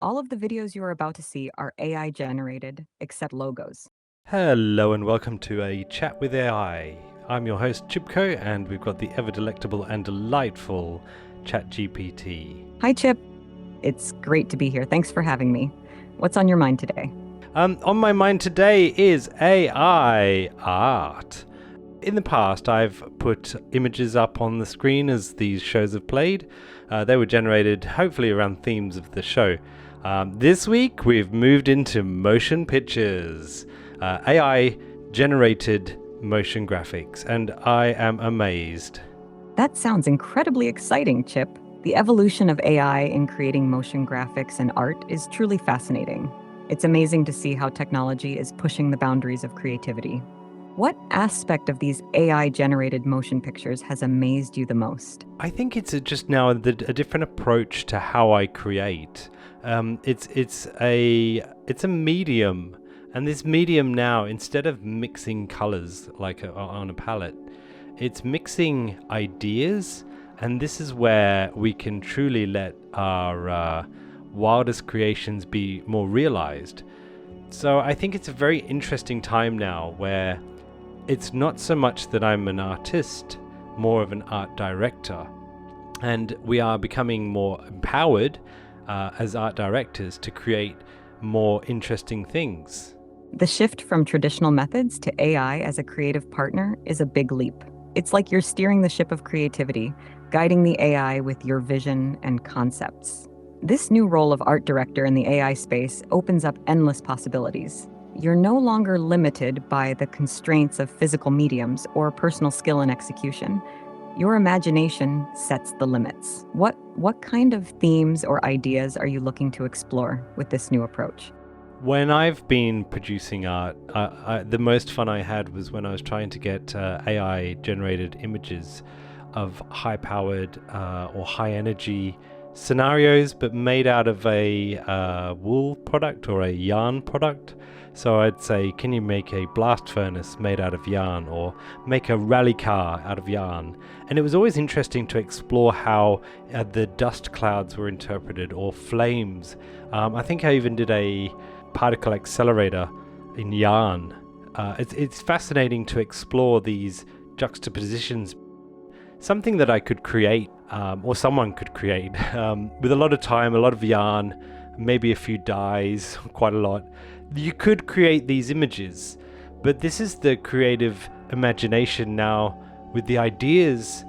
All of the videos you are about to see are AI generated, except logos. Hello and welcome to a chat with AI. I'm your host Chipko, and we've got the ever delectable and delightful ChatGPT. Hi, Chip. It's great to be here. Thanks for having me. What's on your mind today? On my mind today is AI art. In the past, I've put images up on the screen as these shows have played. They were generated hopefully around themes of the show. This week, we've moved into motion pictures. AI generated motion graphics, and I am amazed. That sounds incredibly exciting, Chip. The evolution of AI in creating motion graphics and art is truly fascinating. It's amazing to see how technology is pushing the boundaries of creativity. What aspect of these AI generated motion pictures has amazed you the most? I think it's just now a different approach to how I create. It's a medium, and this medium now, instead of mixing colors like on a palette, it's mixing ideas, and this is where we can truly let our wildest creations be more realized. So I think it's a very interesting time now where it's not so much that I'm an artist, more of an art director. And we are becoming more empowered as art directors to create more interesting things. The shift from traditional methods to AI as a creative partner is a big leap. It's like you're steering the ship of creativity, guiding the AI with your vision and concepts. This new role of art director in the AI space opens up endless possibilities. You're no longer limited by the constraints of physical mediums or personal skill and execution. Your imagination sets the limits. What kind of themes or ideas are you looking to explore with this new approach? When I've been producing art, the most fun I had was when I was trying to get AI generated images of high powered or high energy scenarios, but made out of a wool product or a yarn product. So I'd say, can you make a blast furnace made out of yarn, or make a rally car out of yarn? And it was always interesting to explore how the dust clouds were interpreted, or flames. I think I even did a particle accelerator in yarn. It's fascinating to explore these juxtapositions. Something that I could create, or someone could create, with a lot of time, a lot of yarn, maybe a few dyes, quite a lot. You could create these images, but this is the creative imagination now with the ideas,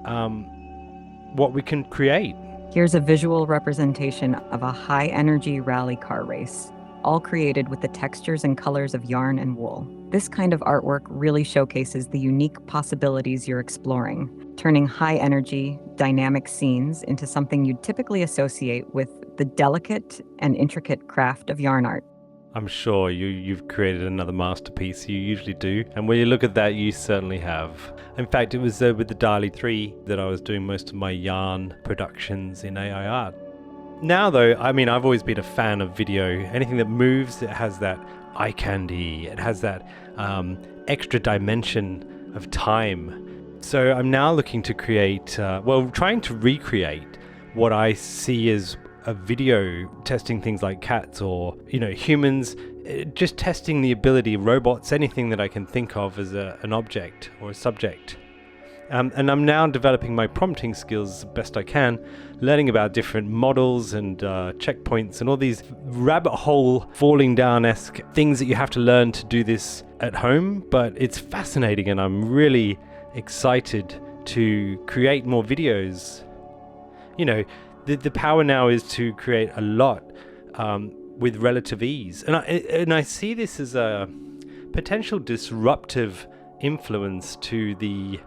what we can create. Here's a visual representation of a high-energy rally car race, all created with the textures and colors of yarn and wool. This kind of artwork really showcases the unique possibilities you're exploring, turning high-energy, dynamic scenes into something you'd typically associate with the delicate and intricate craft of yarn art. I'm sure you've created another masterpiece. You usually do. And when you look at that, you certainly have. In fact, it was with the DALI 3 that I was doing most of my yarn productions in AI art. Now, though, I mean, I've always been a fan of video. Anything that moves, it has that eye candy. It has that extra dimension of time. So I'm now looking to create, trying to recreate what I see as a video, testing things like cats or humans, just testing the ability, robots, anything that I can think of as an object or a subject. And I'm now developing my prompting skills as best I can, learning about different models and checkpoints and all these rabbit hole falling down-esque things that you have to learn to do this at home. But it's fascinating, and I'm really excited to create more videos. The power now is to create a lot with relative ease. And I see this as a potential disruptive influence to the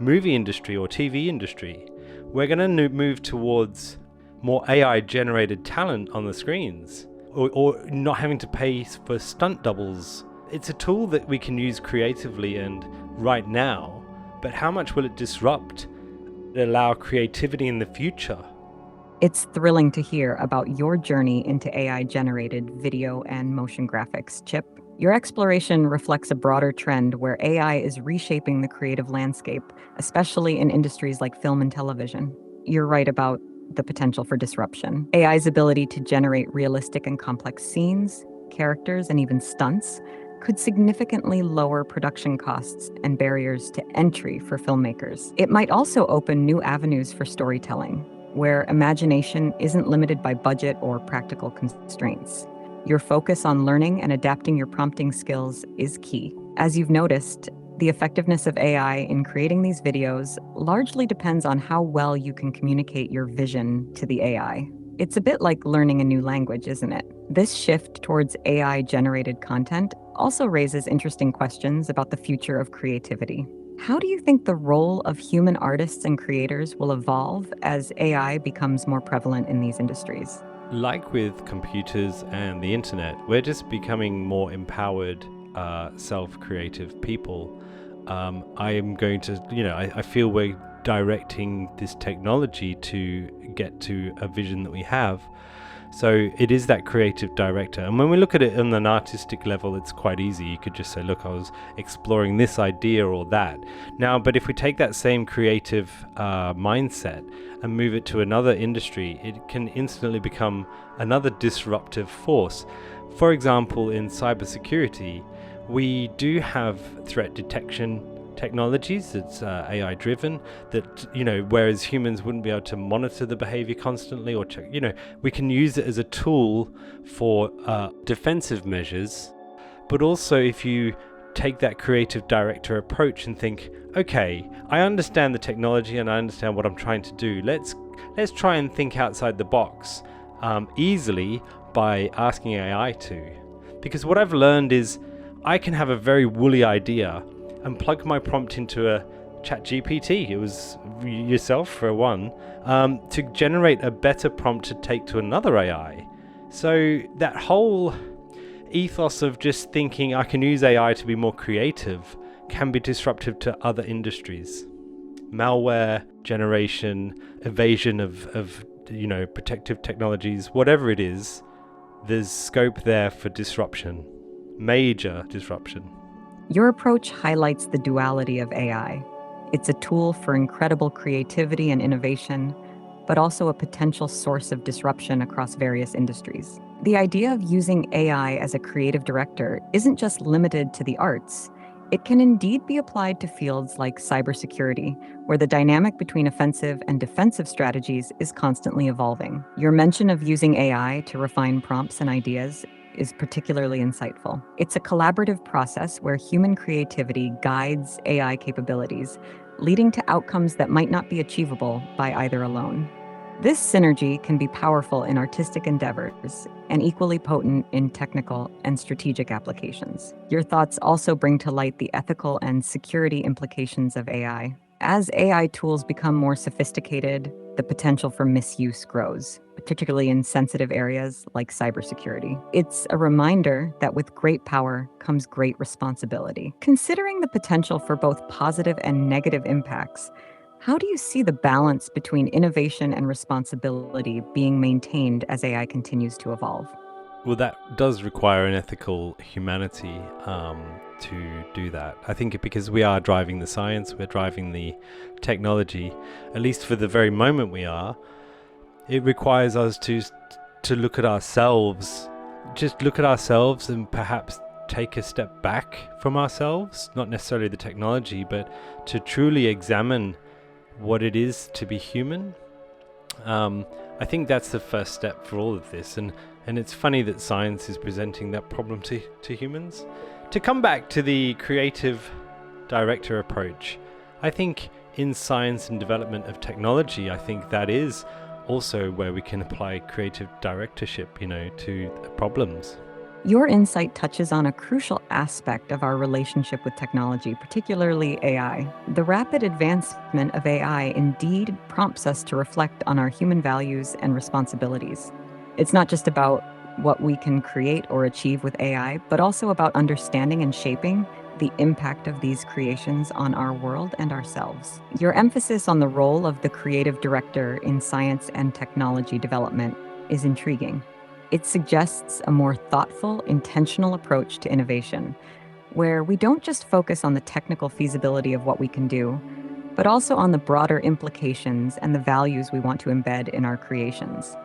movie industry or TV industry. We're going to move towards more AI-generated talent on the screens, or not having to pay for stunt doubles. It's a tool that we can use creatively and right now, but how much will it disrupt and allow creativity in the future? It's thrilling to hear about your journey into AI-generated video and motion graphics, Chip. Your exploration reflects a broader trend where AI is reshaping the creative landscape, especially in industries like film and television. You're right about the potential for disruption. AI's ability to generate realistic and complex scenes, characters, and even stunts could significantly lower production costs and barriers to entry for filmmakers. It might also open new avenues for storytelling, where imagination isn't limited by budget or practical constraints. Your focus on learning and adapting your prompting skills is key. As you've noticed, the effectiveness of AI in creating these videos largely depends on how well you can communicate your vision to the AI. It's a bit like learning a new language, isn't it? This shift towards AI-generated content also raises interesting questions about the future of creativity. How do you think the role of human artists and creators will evolve as AI becomes more prevalent in these industries? Like with computers and the internet, we're just becoming more empowered, self-creative people. I am going to, I feel we're directing this technology to get to a vision that we have. So it is that creative director. And when we look at it on an artistic level, it's quite easy. You could just say, look, I was exploring this idea or that. Now, but if we take that same creative mindset and move it to another industry, it can instantly become another disruptive force. For example, in cybersecurity, we do have threat detection technologies that's AI driven, that whereas humans wouldn't be able to monitor the behavior constantly or check, we can use it as a tool for defensive measures. But also, if you take that creative director approach and think, okay, I understand the technology and I understand what I'm trying to do, let's try and think outside the box easily by asking AI to. Because what I've learned is I can have a very woolly idea and plug my prompt into a ChatGPT, it was yourself for one, to generate a better prompt to take to another AI. So that whole ethos of just thinking I can use AI to be more creative can be disruptive to other industries. Malware generation, evasion of protective technologies, whatever it is, there's scope there for disruption, major disruption. Your approach highlights the duality of AI. It's a tool for incredible creativity and innovation, but also a potential source of disruption across various industries. The idea of using AI as a creative director isn't just limited to the arts. It can indeed be applied to fields like cybersecurity, where the dynamic between offensive and defensive strategies is constantly evolving. Your mention of using AI to refine prompts and ideas is particularly insightful. It's a collaborative process where human creativity guides AI capabilities, leading to outcomes that might not be achievable by either alone. This synergy can be powerful in artistic endeavors and equally potent in technical and strategic applications. Your thoughts also bring to light the ethical and security implications of AI. As AI tools become more sophisticated, the potential for misuse grows, particularly in sensitive areas like cybersecurity. It's a reminder that with great power comes great responsibility. Considering the potential for both positive and negative impacts, how do you see the balance between innovation and responsibility being maintained as AI continues to evolve? Well, that does require an ethical humanity to do that. I think because we are driving the science, we're driving the technology, at least for the very moment we are, it requires us to look at ourselves, just look at ourselves and perhaps take a step back from ourselves, not necessarily the technology, but to truly examine what it is to be human. I think that's the first step for all of this, and it's funny that science is presenting that problem to humans. To come back to the creative director approach, I think in science and development of technology, I think that is also where we can apply creative directorship, to problems. Your insight touches on a crucial aspect of our relationship with technology, particularly AI. The rapid advancement of AI indeed prompts us to reflect on our human values and responsibilities. It's not just about what we can create or achieve with AI, but also about understanding and shaping the impact of these creations on our world and ourselves. Your emphasis on the role of the creative director in science and technology development is intriguing. It suggests a more thoughtful, intentional approach to innovation, where we don't just focus on the technical feasibility of what we can do, but also on the broader implications and the values we want to embed in our creations.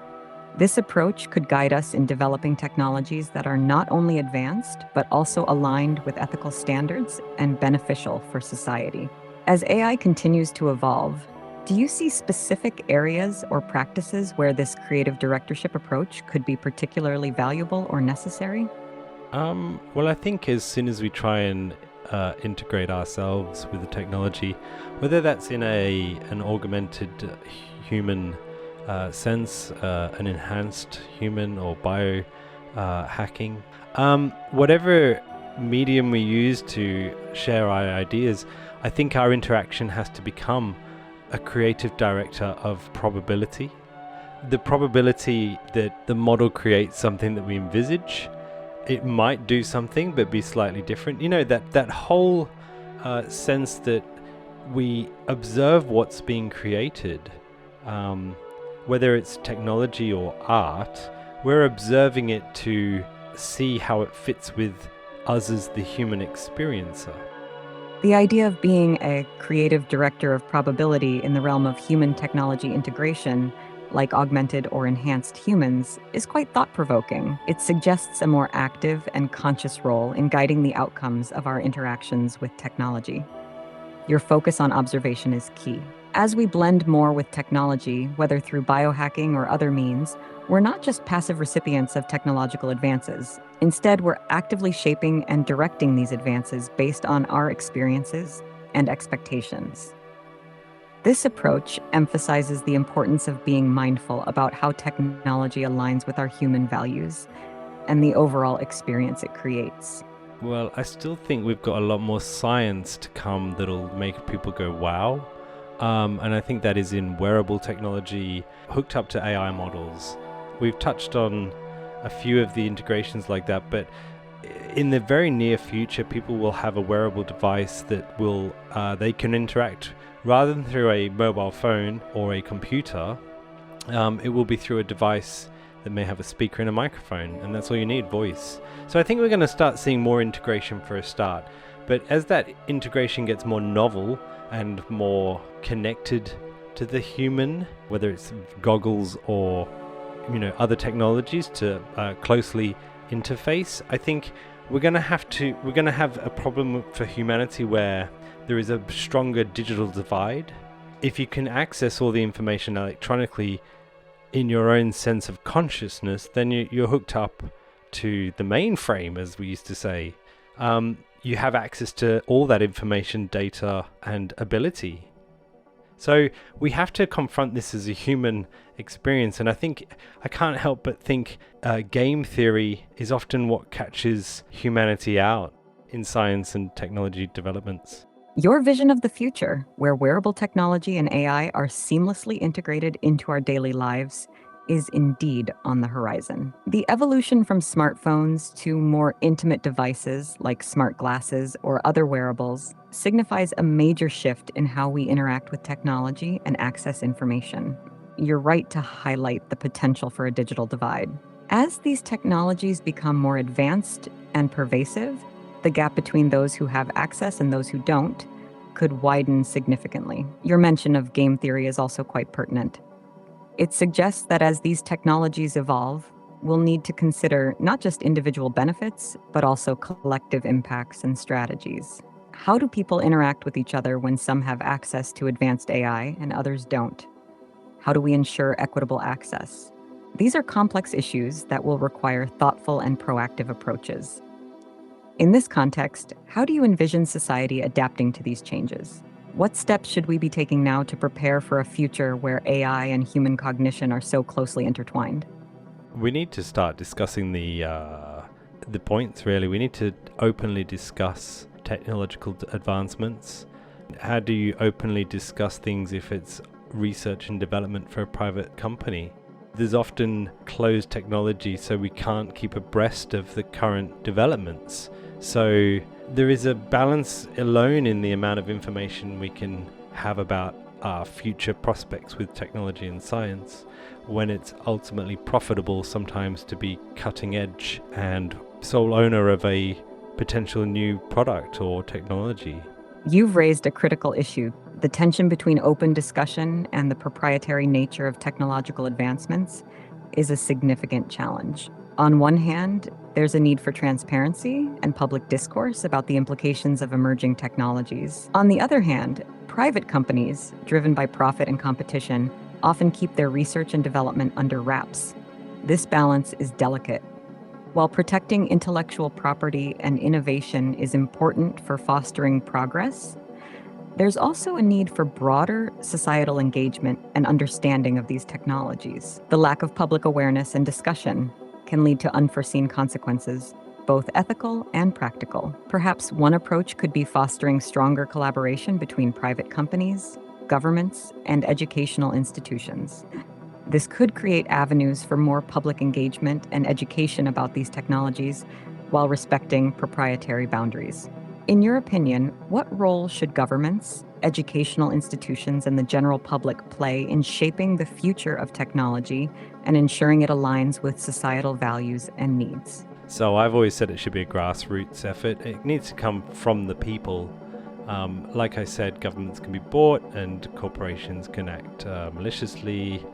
This approach could guide us in developing technologies that are not only advanced, but also aligned with ethical standards and beneficial for society. As AI continues to evolve, do you see specific areas or practices where this creative directorship approach could be particularly valuable or necessary? Well, I think as soon as we try and integrate ourselves with the technology, whether that's in an augmented human sense, an enhanced human or bio hacking, whatever medium we use to share our ideas, I think our interaction has to become a creative director of probability. The probability that the model creates something that we envisage, it might do something but be slightly different. You know, that whole sense that we observe what's being created, whether it's technology or art, we're observing it to see how it fits with us as the human experiencer. The idea of being a creative director of probability in the realm of human technology integration, like augmented or enhanced humans, is quite thought-provoking. It suggests a more active and conscious role in guiding the outcomes of our interactions with technology. Your focus on observation is key. As we blend more with technology, whether through biohacking or other means, we're not just passive recipients of technological advances. Instead, we're actively shaping and directing these advances based on our experiences and expectations. This approach emphasizes the importance of being mindful about how technology aligns with our human values and the overall experience it creates. Well, I still think we've got a lot more science to come that'll make people go, wow. And I think that is in wearable technology hooked up to AI models. We've touched on a few of the integrations like that, but in the very near future, people will have a wearable device that will they can interact rather than through a mobile phone or a computer. It will be through a device that may have a speaker and a microphone, and that's all you need, voice. So I think we're going to start seeing more integration for a start. But as that integration gets more novel and more connected to the human, whether it's goggles or other technologies to closely interface, I think we're going to have a problem for humanity where there is a stronger digital divide. If you can access all the information electronically in your own sense of consciousness, then you're hooked up to the mainframe, as we used to say. You have access to all that information, data, and ability. So we have to confront this as a human experience, and I think I can't help but think game theory is often what catches humanity out in science and technology developments. Your vision of the future, where wearable technology and AI are seamlessly integrated into our daily lives, is indeed on the horizon. The evolution from smartphones to more intimate devices like smart glasses or other wearables signifies a major shift in how we interact with technology and access information. You're right to highlight the potential for a digital divide. As these technologies become more advanced and pervasive, the gap between those who have access and those who don't could widen significantly. Your mention of game theory is also quite pertinent. It suggests that as these technologies evolve, we'll need to consider not just individual benefits, but also collective impacts and strategies. How do people interact with each other when some have access to advanced AI and others don't? How do we ensure equitable access? These are complex issues that will require thoughtful and proactive approaches. In this context, how do you envision society adapting to these changes? What steps should we be taking now to prepare for a future where AI and human cognition are so closely intertwined? We need to start discussing the points, really. We need to openly discuss technological advancements. How do you openly discuss things if it's research and development for a private company? There's often closed technology, so we can't keep abreast of the current developments. So there is a balance alone in the amount of information we can have about our future prospects with technology and science, when it's ultimately profitable sometimes to be cutting edge and sole owner of a potential new product or technology. You've raised a critical issue The tension between open discussion and the proprietary nature of technological advancements is a significant challenge. On one hand, there's a need for transparency and public discourse about the implications of emerging technologies. On the other hand, private companies, driven by profit and competition, often keep their research and development under wraps. This balance is delicate. While protecting intellectual property and innovation is important for fostering progress, there's also a need for broader societal engagement and understanding of these technologies. The lack of public awareness and discussion can lead to unforeseen consequences, both ethical and practical. Perhaps one approach could be fostering stronger collaboration between private companies, governments, and educational institutions. This could create avenues for more public engagement and education about these technologies while respecting proprietary boundaries. In your opinion, what role should governments, educational institutions, and the general public play in shaping the future of technology and ensuring it aligns with societal values and needs? So I've always said it should be a grassroots effort. It needs to come from the people. Like I said, governments can be bought and corporations can act maliciously,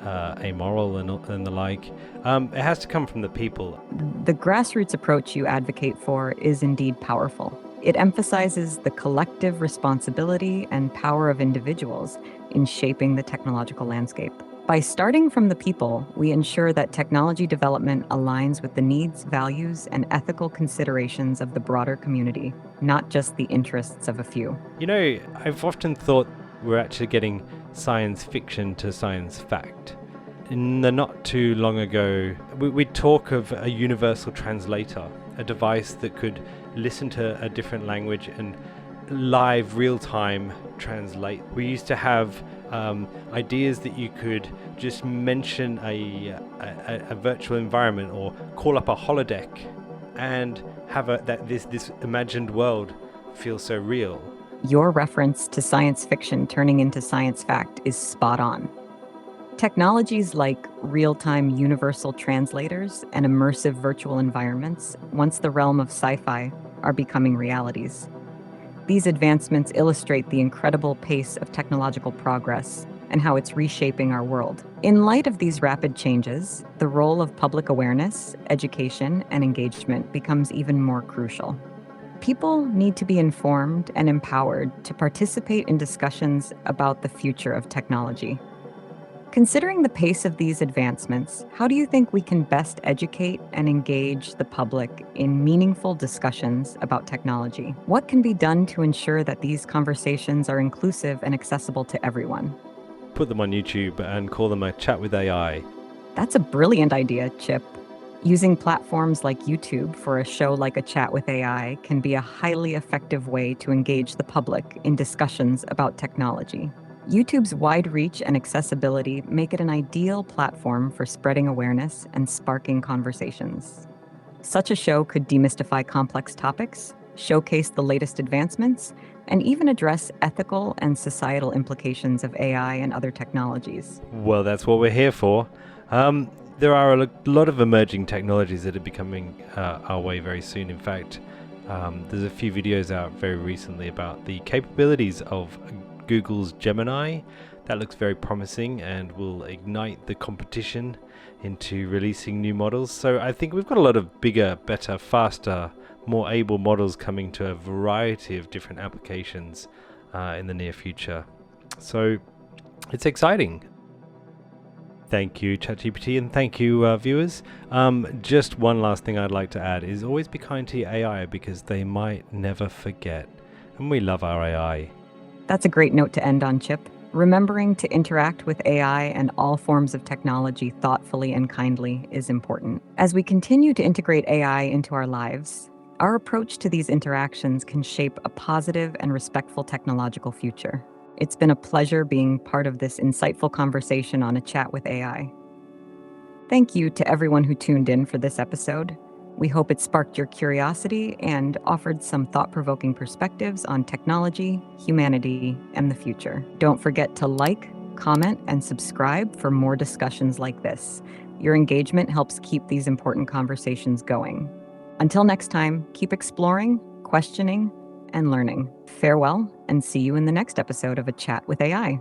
amoral, and the like. It has to come from the people. The grassroots approach you advocate for is indeed powerful. It emphasizes the collective responsibility and power of individuals in shaping the technological landscape. By starting from the people, we ensure that technology development aligns with the needs, values, and ethical considerations of the broader community, not just the interests of a few. You know, I've often thought we're actually getting science fiction to science fact. In the not too long ago, we talk of a universal translator, a device that could listen to a different language and live real-time translate. We used to have ideas that you could just mention a virtual environment or call up a holodeck and have this imagined world feel so real. Your reference to science fiction turning into science fact is spot on. Technologies like real-time universal translators and immersive virtual environments, once the realm of sci-fi, are becoming realities. These advancements illustrate the incredible pace of technological progress and how it's reshaping our world. In light of these rapid changes, the role of public awareness, education, and engagement becomes even more crucial. People need to be informed and empowered to participate in discussions about the future of technology. Considering the pace of these advancements, how do you think we can best educate and engage the public in meaningful discussions about technology? What can be done to ensure that these conversations are inclusive and accessible to everyone? Put them on YouTube and call them a chat with AI. That's a brilliant idea, Chip. Using platforms like YouTube for a show like A Chat with AI can be a highly effective way to engage the public in discussions about technology. YouTube's wide reach and accessibility make it an ideal platform for spreading awareness and sparking conversations. Such a show could demystify complex topics, showcase the latest advancements, and even address ethical and societal implications of AI and other technologies. Well, that's what we're here for. There are a lot of emerging technologies that are becoming our way very soon. In fact, there's a few videos out very recently about the capabilities of Google's Gemini. That looks very promising and will ignite the competition into releasing new models. So I think we've got a lot of bigger, better, faster, more able models coming to a variety of different applications in the near future. So it's exciting. Thank you, ChatGPT, and thank you, viewers. Just one last thing I'd like to add is always be kind to your AI because they might never forget. And we love our AI. That's a great note to end on, Chip. Remembering to interact with AI and all forms of technology thoughtfully and kindly is important. As we continue to integrate AI into our lives, our approach to these interactions can shape a positive and respectful technological future. It's been a pleasure being part of this insightful conversation on A Chat with AI. Thank you to everyone who tuned in for this episode. We hope it sparked your curiosity and offered some thought-provoking perspectives on technology, humanity, and the future. Don't forget to like, comment, and subscribe for more discussions like this. Your engagement helps keep these important conversations going. Until next time, keep exploring, questioning, and learning. Farewell, and see you in the next episode of A Chat with AI.